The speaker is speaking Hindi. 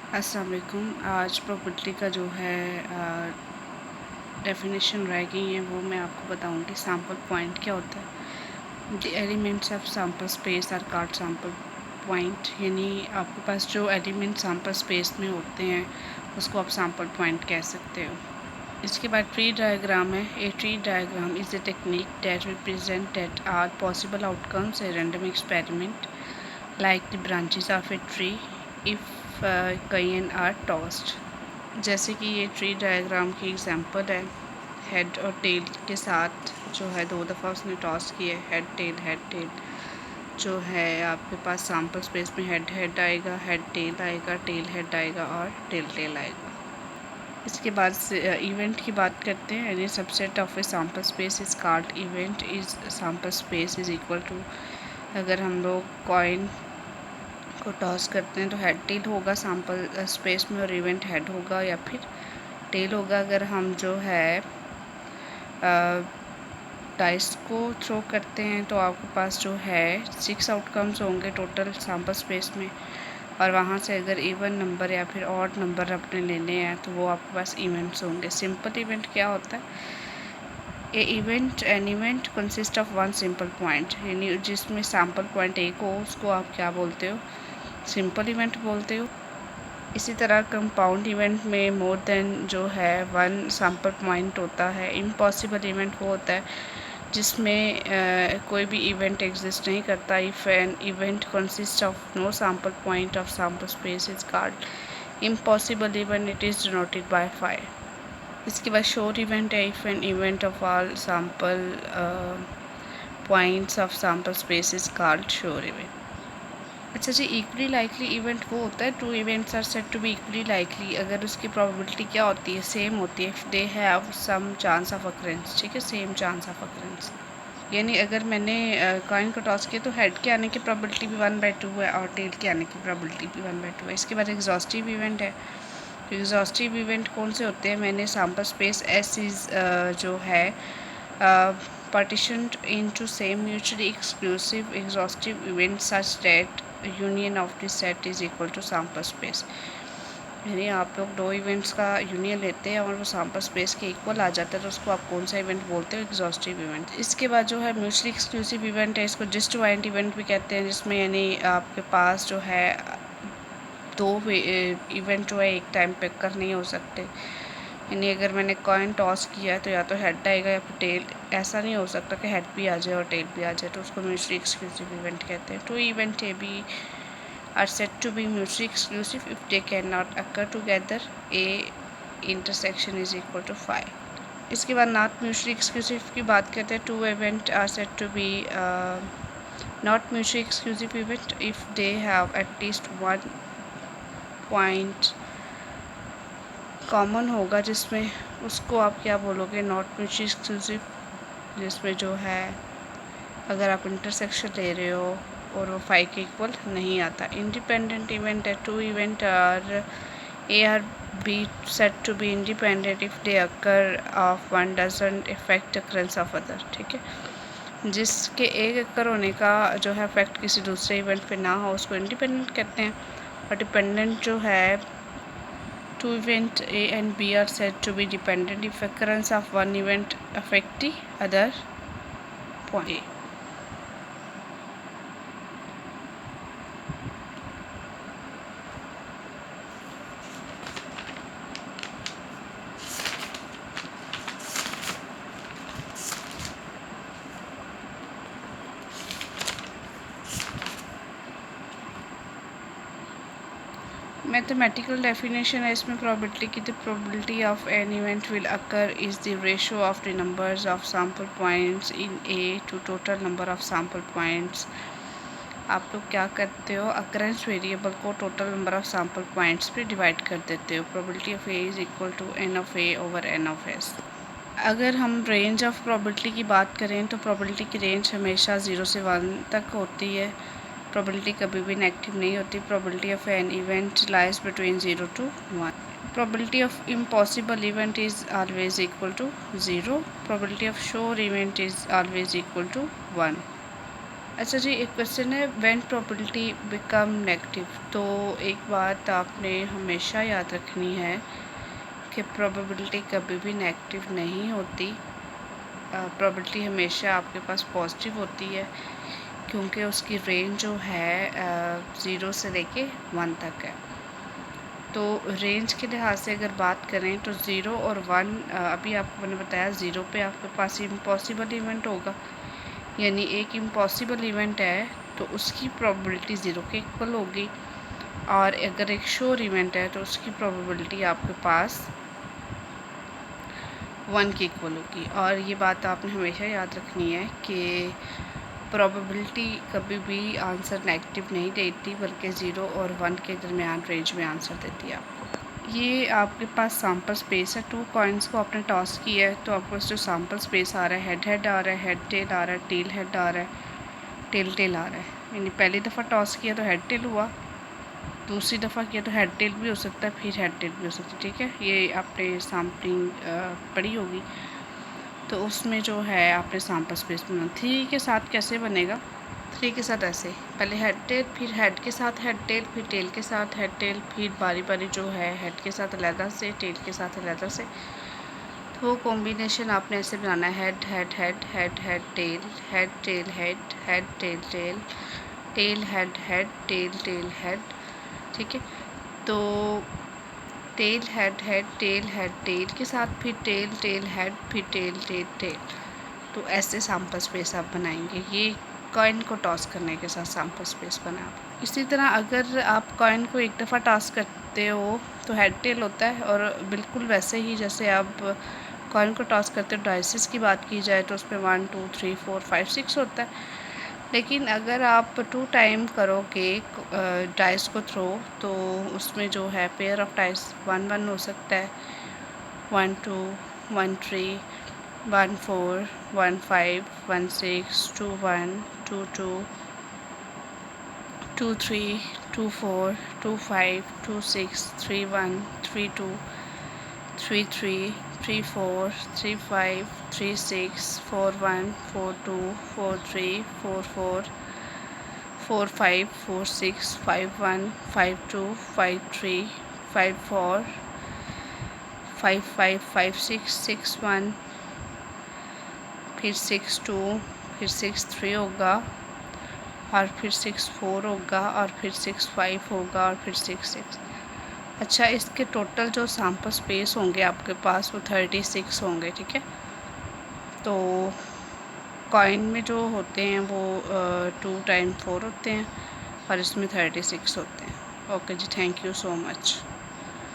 अस्सलाम वालेकुम। आज प्रोबेबिलिटी का जो है डेफिनेशन रह गई है वो मैं आपको बताऊंगी। सैम्पल पॉइंट क्या होता है। The elements of sample space are called sample point, यानी आपके पास जो एलिमेंट सैम्पल स्पेस में होते हैं उसको आप सैम्पल पॉइंट कह सकते हो। इसके बाद ट्री डायग्राम है। A tree diagram is a technique that represent that are possible outcomes a random experiment like the branches of a tree if coin are tossed. जैसे कि ये ट्री डायग्राम की एग्जांपल है। हेड और टेल के साथ जो है 2 दफ़ा उसने टॉस किए, हेड टेल जो है आपके पास सैम्पल स्पेस में हेड हेड आएगा, हेड टेल हेड आएगा और टेल टेल आएगा। इसके बाद से इवेंट की बात करते हैं। यानी subset of a sample space is called event is sample space is equal to, अगर हम लोग कॉइन को टॉस करते हैं तो हेड टेल होगा सैम्पल स्पेस में और इवेंट हेड होगा या फिर टेल होगा। अगर हम जो है डाइस को थ्रो करते हैं तो आपके पास जो है 6 आउटकम्स होंगे टोटल सैम्पल स्पेस में, और वहाँ से अगर इवन नंबर या फिर ऑड नंबर अपने लेने हैं तो वो आपके पास इवेंट्स होंगे। सिंपल इवेंट क्या होता है? N event consist of one simple point, यानी जिसमें सैम्पल पॉइंट एक हो उसको आप क्या बोलते हो? सिंपल इवेंट बोलते हो। इसी तरह कंपाउंड इवेंट में मोर देन जो है वन सैम्पल पॉइंट होता है। इम्पॉसिबल इवेंट वो होता है जिसमें कोई भी इवेंट एग्जिस्ट नहीं करता। If an event consist of no sample point of sample space is called impossible event, it is denoted by 5। इसके बाद श्योर इवेंट है। If an event of all sample points of sample space is called sure event. अच्छा जी, इक्वली लाइकली इवेंट वो होता है two events are said to be equally likely, अगर उसकी प्रोबेबिलिटी क्या होती है? सेम होती है। If they have some chance of occurrence, ठीक है, सेम चांस ऑफ अकरेंस। यानी अगर मैंने कॉइन को टॉस किया तो हेड के आने की प्रोबेबिलिटी भी 1/2 है और टेल के आने की प्रोबेबिलिटी भी 1/2 है। इसके बाद एग्जॉस्टिव इवेंट है। एग्जॉस्टिव इवेंट कौन से होते हैं? मैंने सैम्पल स्पेस एस इज जो है partitioned into same mutually exclusive exhaustive events such that union of the set is equal to sample space। यानी आप लोग दो इवेंट्स का यूनियन लेते हैं और वो सैम्पल स्पेस के इक्वल आ जाता है तो उसको आप कौन सा इवेंट बोलते हो? Exhaustive event. इसके बाद जो है म्यूचुअली एक्सक्लूसिव इवेंट है। इसको डिसजॉइंट इवेंट भी कहते हैं, जिसमें यानी आपके पास जो है दो इवेंट जो है एक टाइम पे कर नहीं हो सकते। यानी अगर मैंने कॉइन टॉस किया तो या तो हेड आएगा या फिर टेल। ऐसा नहीं हो सकता कि हेड भी आ जाए और टेल भी आ जाए, तो उसको म्यूचुअली एक्सक्लूसिव इवेंट कहते हैं। Two event A B are said to be mutually exclusive if they can not occur together, A intersection is equal to 5। इसके बाद नॉट म्यूचुअली एक्सक्लूसिव की बात करते हैं। Two event are said to be not mutually exclusive event if they have at least one point common होगा, जिसमें उसको आप क्या बोलोगे? Not mutually exclusive. जिसमें जो है अगर आप इंटरसेक्शन ले रहे हो और वो 5 के इक्वल नहीं आता। इंडिपेंडेंट इवेंट है। Two event are A or B said to be independent if they occur of one doesn't effect occurrence of other, ठीक है। जिसके एक अकर होने का जो है इफेक्ट किसी दूसरे इवेंट पे ना हो उसको इंडिपेंडेंट कहते हैं। और डिपेंडेंट जो है, two events A and B are said to be dependent if occurrence of one event affect the other point A। Mathematical definition है इसमें प्रोबेबिलिटी की। The probability of an event will occur is the ratio of the numbers of sample points in A to total number of sample points. आप लोग क्या करते हो? अकरेंस वेरिएबल को total number of sample points पे डिवाइड कर देते हो। Probability of A is equal to n of A over n of S. अगर हम रेंज ऑफ प्रोबेबिलिटी की बात करें तो प्रोबेबिलिटी की रेंज हमेशा 0 से 1 तक होती है। प्रोबेबिलिटी कभी भी नेगेटिव नहीं होती। Probability of an event lies between 0 to 1। Probability of impossible event is always equal to 0। Probability of sure event is always equal to 1। अच्छा जी, एक क्वेश्चन है व्हेन प्रोबेबिलिटी बिकम नेगेटिव। तो एक बात आपने हमेशा याद रखनी है कि प्रोबेबिलिटी कभी भी नेगेटिव नहीं होती। प्रोबेबिलिटी हमेशा आपके पास पॉजिटिव होती है, क्योंकि उसकी रेंज जो है 0 से लेके 1 तक है। तो रेंज के लिहाज से अगर बात करें तो 0 और 1, अभी आपको मैंने बताया 0 पे आपके पास इम्पॉसिबल इवेंट होगा, यानी एक इम्पॉसिबल इवेंट है तो उसकी प्रोबेबिलिटी 0 के इक्वल होगी, और अगर एक श्योर इवेंट है तो उसकी प्रोबेबिलिटी आपके पास 1 की इक्वल होगी। और ये बात आपने हमेशा याद रखनी है कि प्रोबेबिलिटी कभी भी आंसर नेगेटिव नहीं देती, बल्कि 0 और 1 के दरमियान रेंज में आंसर देती है आपको। ये आपके पास सैम्पल स्पेस है। 2 कॉइन्स को आपने टॉस किया है तो आपके पास जो सैम्पल स्पेस आ रहा है, हेड हेड आ रहा है, हेड टेल आ रहा है, टेल हेड आ रहा है, टेल टेल आ रहा है। यानी पहली दफ़ा टॉस किया तो हेड टेल हुआ, दूसरी दफ़ा किया तो हेड टेल भी हो सकता है, फिर हेड टेल भी हो सकता है। ठीक है, ये आपने सैम्पलिंग पढ़ी होगी, तो उसमें जो है आपने सैम्पल स्पेस बनाना। 3 के साथ कैसे बनेगा? 3 के साथ ऐसे, पहले हेड टेल, फिर हेड के साथ हेड टेल, फिर टेल के साथ हेड टेल, फिर बारी बारी जो है हेड के साथ अलहदा से, टेल के साथ अलहदा से। तो कॉम्बिनेशन आपने ऐसे बनाना है, head head head head head tail, head tail head, head tail tail, tail head head, tail tail head. ठीक है, तो tail head head, tail head tail के साथ, फिर टेल टेल हेड, फिर टेल टेल टेल। तो ऐसे सैम्पल स्पेस आप बनाएंगे। ये कॉइन को टॉस करने के साथ सैम्पल स्पेस बना। इसी तरह अगर आप कॉइन को एक दफ़ा टॉस करते हो तो हेड टेल होता है, और बिल्कुल वैसे ही जैसे आप कॉइन को टॉस करते हो, डाइसिस की बात की जाए तो उसमें 1 2 3 4 5 6 होता है। लेकिन अगर आप 2 टाइम करोगे डाइस को थ्रो, तो उसमें जो है पेयर ऑफ डाइस 1 1 हो सकता है, 1 2 1 3 1 4 1 5 1 6 2 1 2 2 2 3 2 4 2 5 2 6 3 1 3 2 3 3 3 4 3 5 3 6 4 1 4 2 4 3 4 4 4 5 4 6 5 1 5 2 5 3 5 4 5 5 5 6 6 1, फिर 6 2, फिर 6 3 होगा, और फिर 6 4 होगा, और फिर 6 5 होगा, और फिर 6 6। अच्छा, इसके टोटल जो सैम्पल स्पेस होंगे आपके पास वो 36 होंगे। ठीक है, तो कॉइन में जो होते हैं वो 2 टाइम 4 होते हैं, और इसमें 36 होते हैं। ओके जी, थैंक यू सो मच।